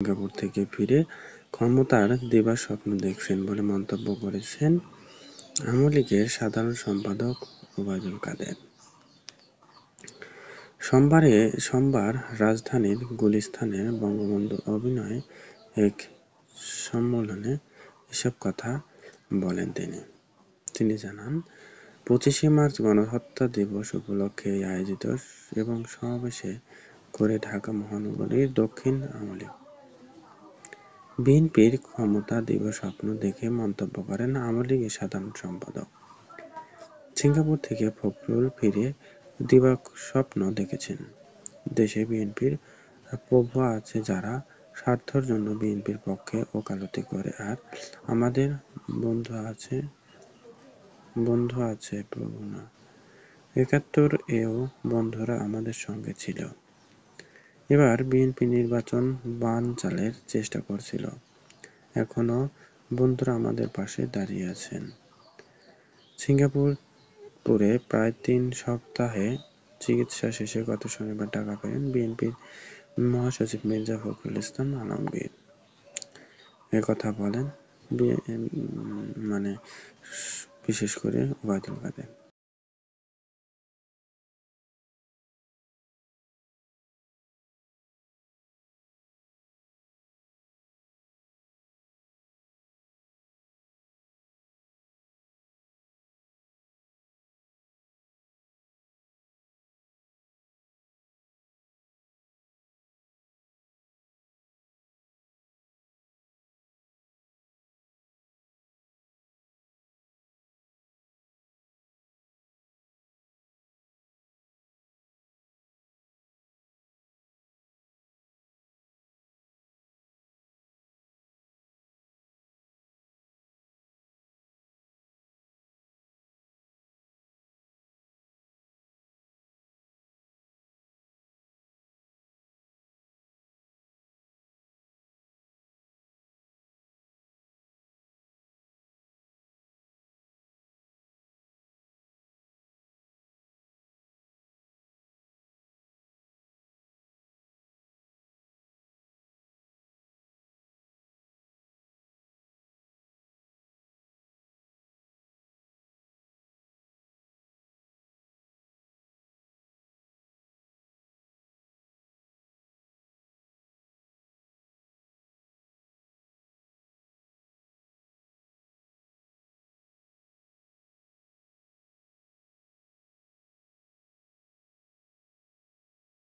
Singapore থেকে ফিরে ক্ষমতার দেবার স্বপ্ন দেখছেন বলে মন্তব্য করেছেন আওয়ামী লীগের সাধারণ সম্পাদক ওবায়দুল কাদের। সোমবার রাজধানীর গুলিস্তানে বঙ্গবন্ধু অভিনয় এক সম্মেলনে এসব কথা বলেন তিনি জানান, ২৫শে মার্চ গণহত্যা দিবস উপলক্ষে আয়োজিত এবং সমাবেশে করে ঢাকা মহানগরীর দক্ষিণ আওয়ামী লীগ বিএনপির ক্ষমতা দিবার স্বপ্ন দেখে মন্তব্য করেন আওয়ামী লীগের সাধারণ সম্পাদক। সিঙ্গাপুর থেকে ফখরুল ফিরে দিবার স্বপ্ন দেখেছেন। দেশে বিএনপির প্রভু আছে যারা স্বার্থের জন্য বিএনপির পক্ষে ওকালতি করে, আর আমাদের বন্ধু আছে প্রভু না। ৭১-এও বন্ধুরা আমাদের সঙ্গে ছিল। এবার বিএনপি নির্বাচন বানচালের চেষ্টা করছিল, এখনো বন্ধুরা আমাদের পাশে দাঁড়িয়ে আছেন। সিঙ্গাপুরে প্রায় ৩ সপ্তাহে চিকিৎসা শেষে গত শনিবার ঢাকা ফেরেন বিএনপির মহাসচিব মির্জা ফখরুল ইসলাম আলমগীর। একথা বলেন বিশেষ করে ওবায়দুল কাদের।